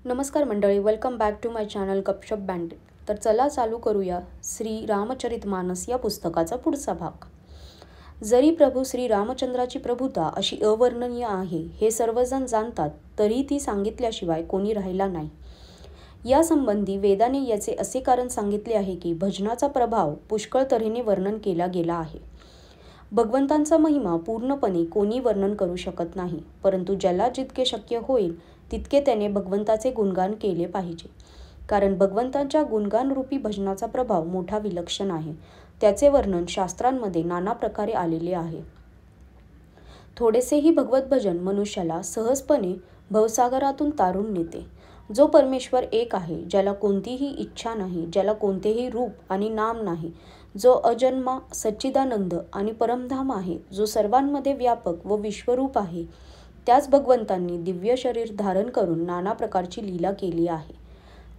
नमस्कार मंडळी, welcome back to my channel गपशप बँडेड. तर चला चालू करूया श्री रामचरितमानस या पुस्तकाचा पुढचा भाग. जरी प्रभू श्री रामचंद्राची प्रभुता अशी अवर्णनीय आहे हे सर्वजण जाणतात, तरी ती सांगितल्याशिवाय कोणी राहिला नाही. यासंबंधी वेदाने याचे असे कारण सांगितले आहे की भजनाचा प्रभाव पुष्कळ तऱ्हेने वर्णन केला गेला आहे. भगवंतांचा महिमा पूर्णपणे कोणी वर्णन करू शकत नाही, परंतु ज्याला जितके शक्य होईल तितके त्याने भगवंताचे गुणगान केले पाहिजे. कारण भगवंतांच्या गुणगानरूपी भजनाचा प्रभाव मोठा विलक्षण आहे. त्याचे वर्णन शास्त्रांमध्ये नाना प्रकारे आलेले आहे. थोडेसेही भगवत भजन मनुष्याला सहजपणे भवसागरातून तारून नेते. जो परमेश्वर एक आहे, ज्याला कोणतीही इच्छा नाही, ज्याला कोणतेही रूप आणि नाम नाही, जो अजन्मा सच्चिदानंद आणि परमधाम आहे, जो सर्वांमध्ये व्यापक व विश्वरूप आहे, त्याच भगवंतांनी दिव्य शरीर धारण करून नाना प्रकारची लीला केली आहे.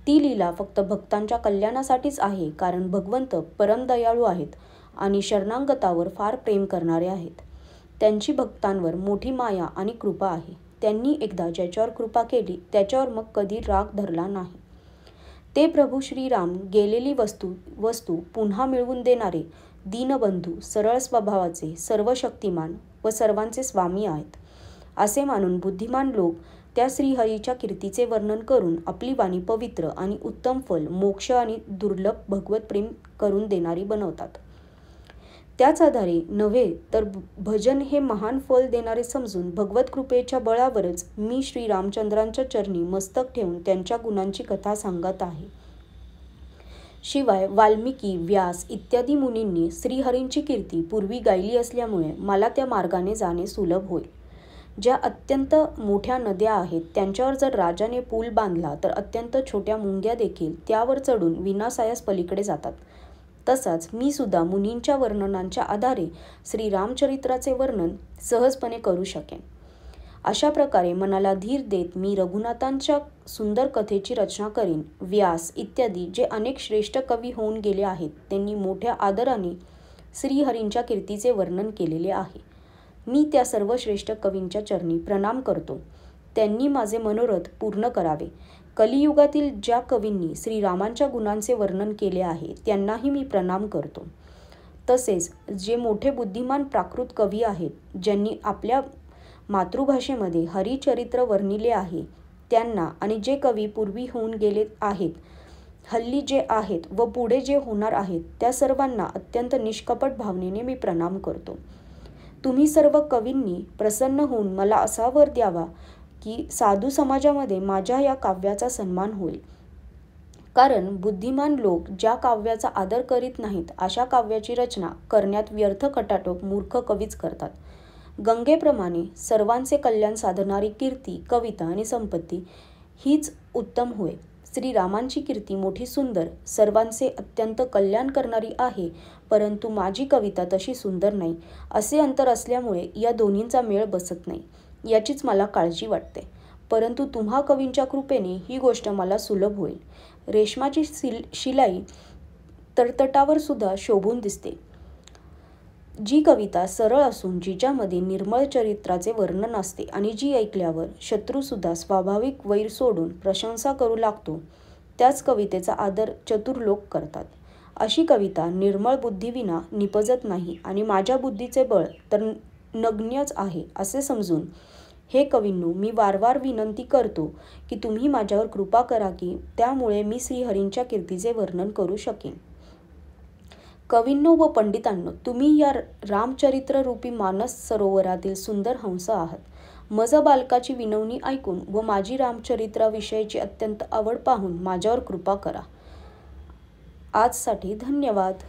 ती लीला फक्त भक्तांच्या कल्याणासाठीच आहे, कारण भगवंत परमदयाळू आहेत आणि शरणागतावर फार प्रेम करणारे आहेत. त्यांची भक्तांवर मोठी माया आणि कृपा आहे. त्यांनी एकदा ज्याच्यावर कृपा केली त्याच्यावर मग कधी राग धरला नाही. ते प्रभू श्रीराम गेलेली वस्तू पुन्हा मिळवून देणारे दीनबंधू, सरळ स्वभावाचे, सर्वशक्तिमान व सर्वांचे स्वामी आहेत असे मानून बुद्धिमान लोक त्या श्रीहरीच्या कीर्तीचे वर्णन करून आपली वाणी पवित्र आणि उत्तम फल, मोक्ष आणि दुर्लभ भगवत प्रेम करून देणारी बनवतात. त्याच आधारे नव्हे तर भजन हे महान फल देणारे समजून भगवत कृपेच्या बळावरच मी श्री रामचंद्रांच्या चरणी मस्तक ठेवून त्यांच्या गुणांची कथा सांगत आहे. शिवाय वाल्मिकी, व्यास इत्यादी मुनींनी श्रीहरींची कीर्ती पूर्वी गायली असल्यामुळे मला त्या मार्गाने जाणे सुलभ होईल. ज्या अत्यंत मोठ्या नद्या आहेत त्यांच्यावर जर राजाने पूल बांधला तर अत्यंत छोट्या मुंग्या देखील त्यावर चढून विनाशायास पलीकडे जातात. तसाच मी सुद्धा मुनींच्या वर्णनांच्या आधारे श्री रामचरित्राचे वर्णन सहजपणे करू शकेन. अशा प्रकारे मनाला धीर देत मी रघुनाथांच्या सुंदर कथेची रचना करीन. व्यास इत्यादी जे अनेक श्रेष्ठ कवी होऊन गेले आहेत त्यांनी मोठ्या आदराने श्रीहरींच्या कीर्तीचे वर्णन केलेले आहे. मी त्या सर्व श्रेष्ठ कवींच्या चरणी प्रणाम करतो. त्यांनी माझे मनोरथ पूर्ण करावे. कलियुगातील ज्या कवींनी श्रीरामांच्या गुणांचे वर्णन केले आहे त्यांनाही मी प्रणाम करतो. तसेच जे मोठे बुद्धिमान प्राकृत कवी आहेत, ज्यांनी आपल्या मातृभाषेमध्ये हरिचरित्र वर्णिले आहे त्यांना, आणि जे कवी पूर्वी होऊन गेले आहेत, हल्ली जे आहेत व पुढे जे होणार आहेत त्या सर्वांना अत्यंत निष्कपट भावनेने मी प्रणाम करतो. तुम्ही सर्व कवींनी प्रसन्न होऊन मला असा वर द्यावा की साधू समाजामध्ये माझ्या या काव्याचा सन्मान होईल. कारण बुद्धिमान लोक ज्या काव्याचा आदर करीत नाहीत अशा काव्याची रचना करण्यात व्यर्थ खटाटोप मूर्ख कवीच करतात. गंगेप्रमाणे सर्वांचे कल्याण साधणारी कीर्ती, कविता आणि संपत्ती हीच उत्तम होय. श्रीरामांची कीर्ती मोठी सुंदर, सर्वांचे अत्यंत कल्याण करणारी आहे, परंतु माझी कविता तशी सुंदर नाही असे अंतर असल्यामुळे या दोन्हींचा मेळ बसत नाही, याचीच मला काळजी वाटते. परंतु तुम्हा कवींच्या कृपेने ही गोष्ट मला सुलभ होईल. रेशमाची शिलाई तळतटावर सुद्धा शोभून दिसते. जी कविता सरळ असून जिच्यामध्ये निर्मळ चरित्राचे वर्णन असते आणि जी ऐकल्यावर शत्रूसुद्धा स्वाभाविक वैर सोडून प्रशंसा करू लागतो, त्याच कवितेचा आदर चतुर लोक करतात. अशी कविता निर्मळ बुद्धीविना निपजत नाही आणि माझ्या बुद्धीचे बळ तर नगण्यच आहे असे समजून हे कवींनो मी वारंवार विनंती करतो की तुम्ही माझ्यावर कृपा करा की त्यामुळे मी श्रीहरींच्या कीर्तीचे वर्णन करू शकेन. कवींनो व पंडितांनो, तुम्ही या रामचरित्र रूपी मानस सरोवरातील सुंदर हंस आहात. मज बालकाची विनवणी ऐकून व माझी रामचरित्राविषयीची अत्यंत आवड पाहून माझ्यावर कृपा करा. आजसाठी धन्यवाद.